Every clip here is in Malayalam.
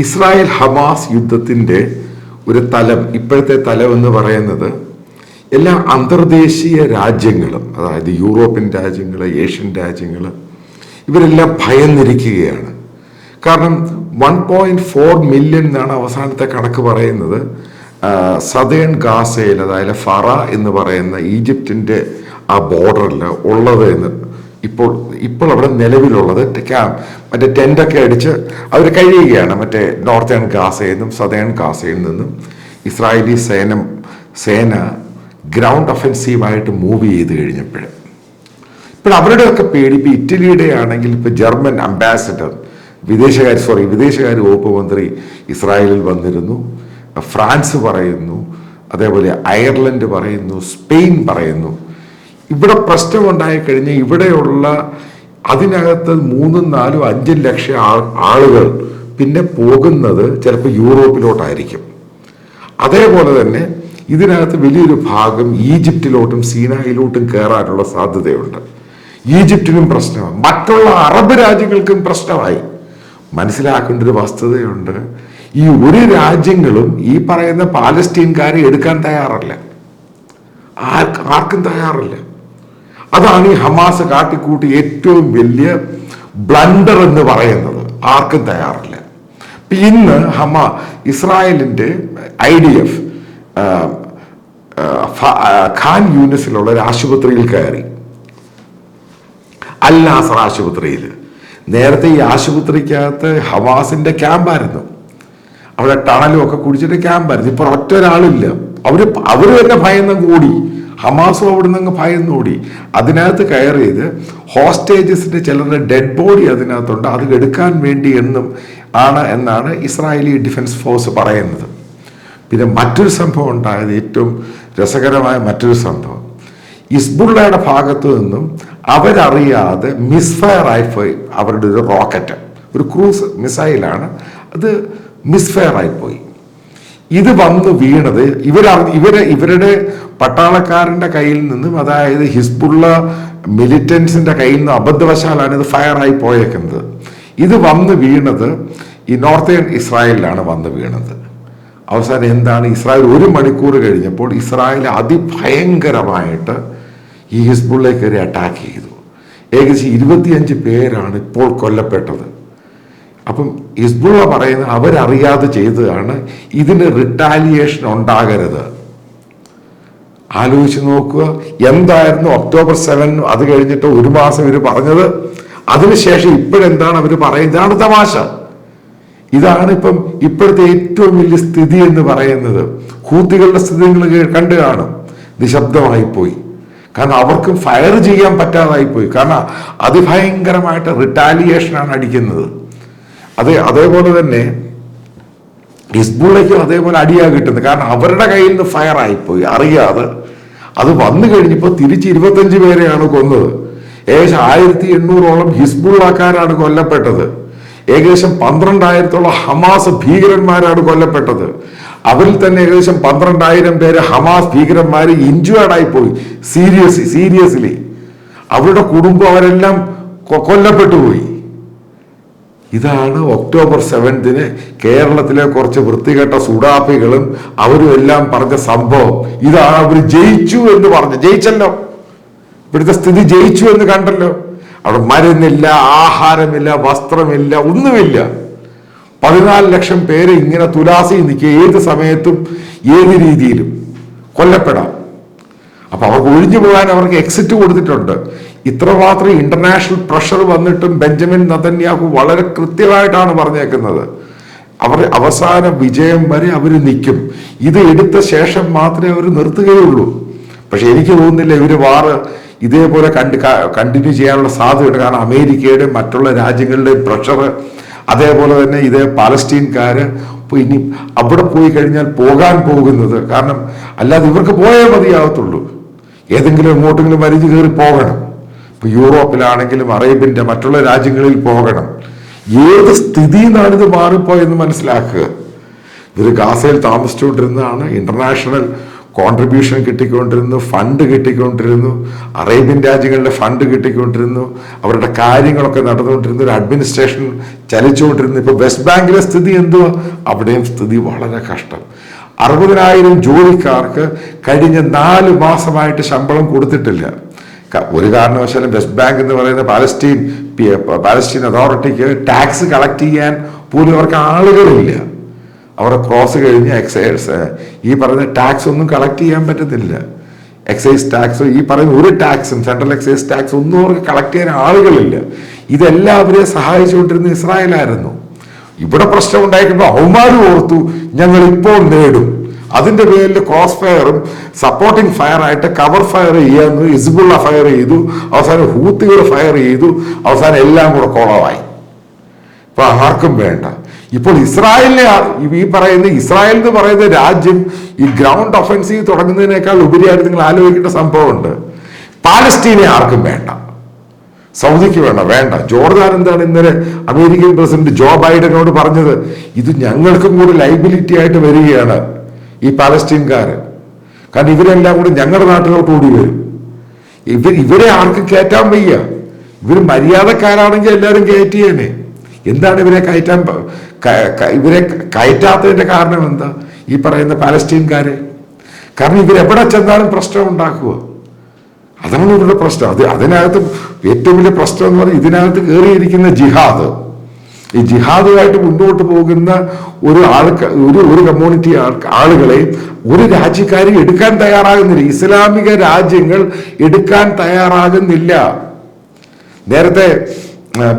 ഇസ്രായേൽ ഹമാസ് യുദ്ധത്തിൻ്റെ ഒരു തലം, ഇപ്പോഴത്തെ തലം എന്ന് പറയുന്നത് എല്ലാ അന്തർദേശീയ രാജ്യങ്ങളും, അതായത് യൂറോപ്യൻ രാജ്യങ്ങൾ, ഏഷ്യൻ രാജ്യങ്ങൾ, ഇവരെല്ലാം ഭയന്നിരിക്കുകയാണ്. കാരണം 1.4 മില്യൺ എന്നാണ് അവസാനത്തെ കണക്ക് പറയുന്നത് സദേൺ ഗാസയിൽ, അതായത് ഫറ എന്ന് പറയുന്ന ഈജിപ്തിൻ്റെ ആ ബോർഡറിൽ ഉള്ളത് എന്ന് ഇപ്പോൾ അവിടെ നിലവിലുള്ളത്. മറ്റേ ടെൻ്റൊക്കെ അടിച്ച് അവർ കഴിയുകയാണ്. മറ്റേ നോർത്തേൺ ഗാസയിൽ നിന്നും സദേൺ ഗാസയിൽ നിന്നും ഇസ്രായേലി സേന ഗ്രൗണ്ട് ഒഫൻസീവായിട്ട് മൂവ് ചെയ്ത് ഇപ്പോൾ അവരുടെയൊക്കെ പേടി. ഇപ്പോൾ ഇറ്റലിയുടെ ആണെങ്കിൽ ഇപ്പോൾ ജർമ്മൻ അംബാസിഡർ, വിദേശകാര്യ വകുപ്പ് മന്ത്രി ഇസ്രായേലിൽ വന്നിരുന്നു. ഫ്രാൻസ് പറയുന്നു, അതേപോലെ അയർലൻഡ് പറയുന്നു, സ്പെയിൻ പറയുന്നു. ഇവിടെ പ്രശ്നമുണ്ടായിക്കഴിഞ്ഞാൽ ഇവിടെയുള്ള അതിനകത്ത് 3, 4, 5 ലക്ഷം ആളുകൾ പിന്നെ പോകുന്നത് ചിലപ്പോൾ യൂറോപ്പിലോട്ടായിരിക്കും. അതേപോലെ തന്നെ ഇതിനകത്ത് വലിയൊരു ഭാഗം ഈജിപ്തിലോട്ടും സീനായിലോട്ടും കയറാനുള്ള സാധ്യതയുണ്ട്. ഈജിപ്തിനും പ്രശ്നമാണ്, മറ്റുള്ള അറബ് രാജ്യങ്ങൾക്കും പ്രശ്നമായി. മനസ്സിലാക്കേണ്ട ഒരു വസ്തുതയുണ്ട്, ഈ ഒരു രാജ്യങ്ങളും ഈ പറയുന്ന പാലസ്തീൻകാരെ എടുക്കാൻ തയ്യാറല്ല, ആർക്കും തയ്യാറല്ല. അതാണ് ഈ ഹമാസ് കാട്ടിക്കൂട്ടി ഏറ്റവും വലിയ ബ്ലണ്ടർ എന്ന് പറയുന്നത്. ആർക്കും തയ്യാറില്ല. ഇന്ന് ഇസ്രായേലിന്റെ IDF ഖാൻ യൂനിസിലുള്ള ഒരു ആശുപത്രിയിൽ കയറി, അൽ നാസർ ആശുപത്രിയിൽ. നേരത്തെ ഈ ആശുപത്രിക്കകത്ത് ഹമാസിന്റെ ക്യാമ്പായിരുന്നു, അവിടെ ടണലും ഒക്കെ കുടിച്ചിട്ട് ക്യാമ്പായിരുന്നു. ഇപ്പൊ ഒറ്റ ഒരാളില്ല. അവര് തന്നെ ഭയന്ന് കൂടി, ഹമാസും അവിടെ നിന്ന് ഭയന്ന് കൂടി. അതിനകത്ത് കയറിയത് ഹോസ്റ്റേജസിന്റെ ചിലരുടെ ഡെഡ് ബോഡി അതിനകത്തുണ്ട്, അത് എടുക്കാൻ വേണ്ടി എന്നാണ് ഇസ്രായേലി ഡിഫൻസ് ഫോഴ്സ് പറയുന്നത്. പിന്നെ മറ്റൊരു സംഭവം ഉണ്ടായത്, ഏറ്റവും രസകരമായ മറ്റൊരു സംഭവം, ഹിസ്ബുള്ളയുടെ ഭാഗത്തു നിന്നും അവരറിയാതെ മിസ്ഫയർ ആയിപ്പോയി അവരുടെ ഒരു റോക്കറ്റ്, ഒരു ക്രൂസ് മിസൈലാണ്, അത് മിസ്ഫയർ ആയിപ്പോയി. ഇത് വന്ന് വീണത് ഇവരുടെ പട്ടാളക്കാരന്റെ കയ്യിൽ നിന്നും, അതായത് ഹിസ്ബുള്ള മിലിറ്റൻസിന്റെ കയ്യിൽ നിന്ന് അബദ്ധവശാലാണ് ഇത് ഫയർ ആയി പോയേക്കുന്നത്. ഇത് വന്ന് വീണത് ഈ നോർത്തേൺ ഇസ്രായേലിലാണ് വന്ന് വീണത്. അവസാനം എന്താണ്, ഇസ്രായേൽ 1 മണിക്കൂർ കഴിഞ്ഞപ്പോൾ ഇസ്രായേൽ അതിഭയങ്കരമായിട്ട് ഈ ഹിസ്ബുള്ളയെ കയറി അറ്റാക്ക് ചെയ്തു. ഏകദേശം 25 പേരാണ് ഇപ്പോൾ കൊല്ലപ്പെട്ടത്. അപ്പം ഹിസ്ബുള്ള പറയുന്നത് അവരറിയാതെ ചെയ്തതാണ്, ഇതിന് റിട്ടാലിയേഷൻ ഉണ്ടാകരുത്. ആലോചിച്ച് നോക്കുക, എന്തായിരുന്നു ഒക്ടോബർ 7 അത് കഴിഞ്ഞിട്ട് 1 മാസം ഇവർ പറഞ്ഞത്. അതിനുശേഷം ഇപ്പോഴെന്താണ് അവർ പറയുന്നത്? ഇതാണ് തമാശ. ഇതാണ് ഇപ്പോഴത്തെ ഏറ്റവും വലിയ സ്ഥിതി എന്ന് പറയുന്നത്. ഹൂത്തികളുടെ സ്ഥിതി നിങ്ങൾ കണ്ടു കാണും, നിശബ്ദമായി പോയി. കാരണം അവർക്കും ഫയർ ചെയ്യാൻ പറ്റാതായിപ്പോയി. കാരണം അതിഭയങ്കരമായിട്ട് റിട്ടാലിയേഷനാണ് അടിക്കുന്നത്. അതേപോലെ തന്നെ ഹിസ്ബുള്ളയ്ക്കും അതേപോലെ അടിയാ കിട്ടുന്നത്. കാരണം അവരുടെ കയ്യിൽ നിന്ന് ഫയർ ആയിപ്പോയി അറിയാതെ. അത് വന്നു കഴിഞ്ഞപ്പോൾ തിരിച്ച് 25 പേരെയാണ് കൊന്നത്. ഏകദേശം 1800ഓളം ഹിസ്ബുള്ളക്കാരാണ് കൊല്ലപ്പെട്ടത്. ഏകദേശം 12,000-ഓളം ഹമാസ് ഭീകരന്മാരാണ് കൊല്ലപ്പെട്ടത്. അവരിൽ തന്നെ ഏകദേശം 12,000 പേര് ഹമാസ് ഭീകരന്മാര് ഇൻജുവേർഡായി പോയി, സീരിയസ്ലി. അവരുടെ കുടുംബം അവരെല്ലാം കൊല്ലപ്പെട്ടു പോയി. ഇതാണ് ഒക്ടോബർ 7 കേരളത്തിലെ കുറച്ച് വൃത്തികെട്ട സുഡാപ്പികളും അവരും എല്ലാം പറഞ്ഞ സംഭവം. ഇതാണ് അവർ ജയിച്ചു എന്ന് പറഞ്ഞു. ജയിച്ചല്ലോ, ഇവിടുത്തെ സ്ഥിതി ജയിച്ചു എന്ന് കണ്ടല്ലോ. അവിടെ മരുന്നില്ല, ആഹാരമില്ല, വസ്ത്രമില്ല, ഒന്നുമില്ല. 14 ലക്ഷം പേര് ഇങ്ങനെ തുലാസി നിൽക്കുക, ഏത് സമയത്തും ഏത് രീതിയിലും കൊല്ലപ്പെടാം. അപ്പൊ അവർക്ക് ഒഴിഞ്ഞു പോകാൻ അവർക്ക് എക്സിറ്റ് കൊടുത്തിട്ടുണ്ട്. ഇത്രമാത്രം ഇന്റർനാഷണൽ പ്രഷർ വന്നിട്ടും ബെഞ്ചമിൻ നെതന്യാഹു വളരെ കൃത്യമായിട്ടാണ് പറഞ്ഞേക്കുന്നത്, അവർ അവസാന വിജയം വരെ അവർ നിൽക്കും. ഇത് എടുത്ത ശേഷം മാത്രമേ അവർ നിർത്തുകയുള്ളൂ. പക്ഷെ എനിക്ക് തോന്നുന്നില്ല ഇവര് ഇതേപോലെ കണ്ടിന്യൂ ചെയ്യാനുള്ള സാധ്യതയുണ്ട്. കാരണം അമേരിക്കയുടെയും മറ്റുള്ള രാജ്യങ്ങളുടെയും പ്രഷർ, അതേപോലെ തന്നെ ഇതേ പാലസ്തീൻകാര് ഇനി അവിടെ പോയി കഴിഞ്ഞാൽ പോകാൻ പോകുന്നത്, കാരണം അല്ലാതെ ഇവർക്ക് പോയേ മതിയാകത്തുള്ളൂ. ഏതെങ്കിലും എങ്ങോട്ടെങ്കിലും വലിച്ചു കയറി പോകണം. ഇപ്പൊ യൂറോപ്പിലാണെങ്കിലും അറേബ്യന്റെ മറ്റുള്ള രാജ്യങ്ങളിൽ പോകണം. ഏത് സ്ഥിതിയിൽ നിന്നാണ് ഇത് മാറിപ്പോയെന്ന് മനസ്സിലാക്കുക. ഇവർ ഗാസയിൽ താമസിച്ചുകൊണ്ടിരുന്നതാണ്. ഇന്റർനാഷണൽ കോൺട്രിബ്യൂഷൻ കിട്ടിക്കൊണ്ടിരുന്നു, ഫണ്ട് കിട്ടിക്കൊണ്ടിരുന്നു, അറേബ്യൻ രാജ്യങ്ങളുടെ ഫണ്ട് കിട്ടിക്കൊണ്ടിരുന്നു, അവരുടെ കാര്യങ്ങളൊക്കെ നടന്നുകൊണ്ടിരുന്നു, ഒരു അഡ്മിനിസ്ട്രേഷൻ ചലിച്ചുകൊണ്ടിരുന്നു. ഇപ്പൊ വെസ്റ്റ് ബാങ്കിലെ സ്ഥിതി എന്തുവാ? അവിടെയും സ്ഥിതി വളരെ കഷ്ടം. 60,000 ജോലിക്കാർക്ക് കഴിഞ്ഞ 4 മാസമായിട്ട് ശമ്പളം കൊടുത്തിട്ടില്ല. ഒരു കാരണവശാലും വെസ്റ്റ് ബാങ്ക് എന്ന് പറയുന്ന പാലസ്റ്റീൻ അതോറിറ്റിക്ക് ടാക്സ് കളക്ട് ചെയ്യാൻ പോലും അവർക്ക് ആളുകളില്ല. അവരെ ക്രോസ് കഴിഞ്ഞ് എക്സൈസ് ഈ പറയുന്ന ടാക്സ് ഒന്നും കളക്ട് ചെയ്യാൻ പറ്റുന്നില്ല. എക്സൈസ് ടാക്സ്, ഈ പറയുന്ന ഒരു ടാക്സും, സെൻട്രൽ എക്സൈസ് ടാക്സ് ഒന്നും അവർക്ക് കളക്ട് ചെയ്യാൻ ആളുകളില്ല. ഇതെല്ലാം അവരെ സഹായിച്ചുകൊണ്ടിരുന്ന ഇസ്രായേലായിരുന്നു. ഇവിടെ പ്രശ്നം ഉണ്ടായിരിക്കുമ്പോൾ അവന്മാർ ഓർത്തു ഞങ്ങൾ ഇപ്പോൾ നേടും. അതിന്റെ പേരിൽ ക്രോസ് ഫയറും സപ്പോർട്ടിങ് ഫയർ ആയിട്ട് കവർ ഫയർ ചെയ്യാന്ന് ഹിസ്ബുള്ള ഫയർ ചെയ്തു, അവസാനം ഹൂത്തികൾ ഫയർ ചെയ്തു, അവസാനം എല്ലാം കൂടെ കുളമായി. ഇപ്പൊ ആർക്കും വേണ്ട. ഇപ്പോൾ ഇസ്രായേലിനെ ഇസ്രായേൽ എന്ന് പറയുന്ന രാജ്യം ഈ ഗ്രൗണ്ട് ഒഫൻസീവ് തുടങ്ങുന്നതിനേക്കാൾ ഉപരിയായിട്ട് നിങ്ങൾ ആലോചിക്കേണ്ട സംഭവമുണ്ട്. പാലസ്തീനെ ആർക്കും വേണ്ട, സൗദിക്ക് വേണ്ട. ജോർദാൻ എന്താണ് ഇന്നലെ അമേരിക്കൻ പ്രസിഡന്റ് ജോ ബൈഡനോട് പറഞ്ഞത്? ഇത് ഞങ്ങൾക്കും കൂടി ലൈബിലിറ്റി ആയിട്ട് വരികയാണ് ഈ പാലസ്തീൻകാര്. കാരണം ഇവരെല്ലാം കൂടി ഞങ്ങളുടെ നാട്ടിലോട്ട് ഓടി വരും. ഇവരെ ആർക്കും കയറ്റാൻ വയ്യ. ഇവര് മര്യാദക്കാരാണെങ്കിൽ എല്ലാവരും കയറ്റിയേനെ. എന്താണ് ഇവരെ കയറ്റാത്തതിന്റെ കാരണം എന്താ? ഈ പറയുന്ന പാലസ്തീൻകാര്. കാരണം ഇവരെവിടെ ചെന്നാലും പ്രശ്നം ഉണ്ടാക്കുക. അതാണ് ഇവരുടെ പ്രശ്നം. അതിനകത്ത് ഏറ്റവും വലിയ പ്രശ്നം എന്ന് പറഞ്ഞാൽ ഇതിനകത്ത് കയറിയിരിക്കുന്ന ജിഹാദ്. ഈ ജിഹാദുമായിട്ട് മുന്നോട്ട് പോകുന്ന ഒരു കമ്മ്യൂണിറ്റി ആളുകളെ ഒരു രാജ്യക്കാരും എടുക്കാൻ തയ്യാറാകുന്നില്ല. ഇസ്ലാമിക രാജ്യങ്ങൾ എടുക്കാൻ തയ്യാറാകുന്നില്ല. നേരത്തെ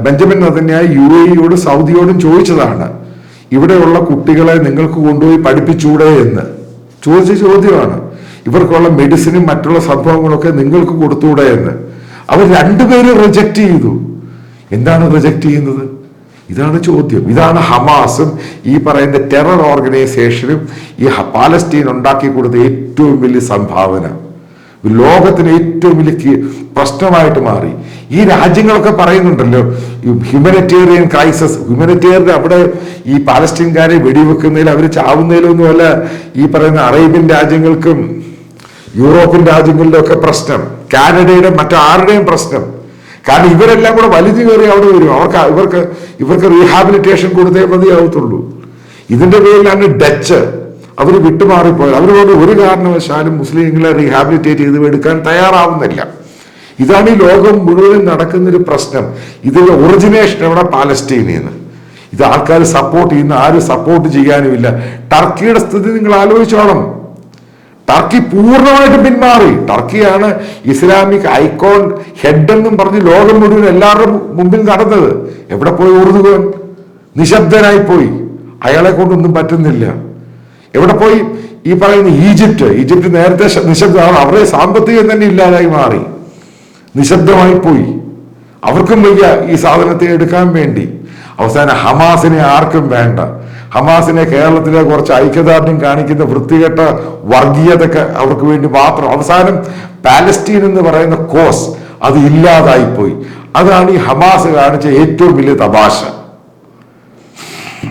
ബെഞ്ചമിൻ നെതന്യാഹു UAE-യോടും സൗദിയോടും ചോദിച്ചതാണ്, ഇവിടെയുള്ള കുട്ടികളെ നിങ്ങൾക്ക് കൊണ്ടുപോയി പഠിപ്പിച്ചൂടെ എന്ന് ചോദിച്ച ചോദ്യമാണ്. ഇവർക്കുള്ള മെഡിസിനും മറ്റുള്ള സംഭവങ്ങളൊക്കെ നിങ്ങൾക്ക് കൊടുത്തൂടെ എന്ന്. അവർ രണ്ടുപേരും റിജക്റ്റ് ചെയ്തു. എന്താണ് റിജക്റ്റ് ചെയ്യുന്നത്? ഇതാണ് ചോദ്യം. ഇതാണ് ഹമാസും ഈ പറയുന്ന ടെറർ ഓർഗനൈസേഷനും ഈ പാലസ്തീൻ ഉണ്ടാക്കി കൊടുത്ത ഏറ്റവും വലിയ സംഭാവന. ലോകത്തിന് ഏറ്റവും വലിയ പ്രശ്നമായിട്ട് മാറി. ഈ രാജ്യങ്ങളൊക്കെ പറയുന്നുണ്ടല്ലോ ഹ്യൂമനിറ്റേറിയൻ ക്രൈസിസ്. ഹ്യൂമനിറ്റേറിയൻ അവിടെ ഈ പാലസ്തീൻകാരെ വെടിവെക്കുന്നതിൽ അവർ ചാവുന്നതിലൊന്നുമല്ല ഈ പറയുന്ന അറേബ്യൻ രാജ്യങ്ങൾക്കും യൂറോപ്യൻ രാജ്യങ്ങളുടെ ഒക്കെ പ്രശ്നം, കാനഡയുടെ മറ്റാരുടെയും പ്രശ്നം. കാരണം ഇവരെല്ലാം കൂടെ വലിഞ്ഞു കയറി അവിടെ വരും. ഇവർക്ക് റീഹാബിലിറ്റേഷൻ കൊടുത്തേ മതിയാവത്തുള്ളൂ. ഇതിന്റെ പേരിലാണ് ഡച്ച് അവർ വിട്ടുമാറിപ്പോയത്. അവരോട് ഒരു കാരണവശാലും മുസ്ലിങ്ങളെ റീഹാബിലിറ്റേറ്റ് ചെയ്ത് എടുക്കാൻ തയ്യാറാവുന്നില്ല. ഇതാണ് ഈ ലോകം മുഴുവൻ നടക്കുന്നൊരു പ്രശ്നം. ഇതിന്റെ ഒറിജിനേഷൻ എവിടെ? പാലസ്തീനിൽ നിന്ന്. ഇത് ആൾക്കാർ സപ്പോർട്ട് ചെയ്യുന്ന, ആരും സപ്പോർട്ട് ചെയ്യാനുമില്ല. ടർക്കിയുടെ സ്ഥിതി നിങ്ങൾ ആലോചിച്ചോണം. ടർക്കി പൂർണ്ണമായിട്ട് പിന്മാറി. ടർക്കിയാണ് ഇസ്ലാമിക് ഐക്കോൺ ഹെഡ് എന്നും പറഞ്ഞ് ലോകം മുഴുവൻ എല്ലാവരുടെ മുമ്പിൽ നടന്നത്. എവിടെ പോയി ഉറുദുവൻ? നിശബ്ദനായി പോയി. അയാളെ കൊണ്ടൊന്നും പറ്റുന്നില്ല. എവിടെ പോയി? ഈ പറയുന്ന ഈജിപ്റ്റ് നേരത്തെ നിശബ്ദമാണ്. അവരുടെ സാമ്പത്തികം തന്നെ ഇല്ലാതായി മാറി, നിശബ്ദമായി പോയി. അവർക്കും വയ്യ ഈ സാധനത്തെ എടുക്കാൻ വേണ്ടി. അവസാനം ഹമാസിനെ ആർക്കും വേണ്ട. ഹമാസിനെ കേരളത്തിലെ കുറച്ച് ഐക്യദാർഢ്യം കാണിക്കുന്ന വൃത്തികെട്ട വർഗീയതയൊക്കെ അവർക്ക് വേണ്ടി മാത്രം. അവസാനം പാലസ്തീൻ എന്ന് പറയുന്ന കോസ് അത് ഇല്ലാതായിപ്പോയി. അതാണ് ഈ ഹമാസ് കാണിച്ച ഏറ്റവും വലിയ തമാശ.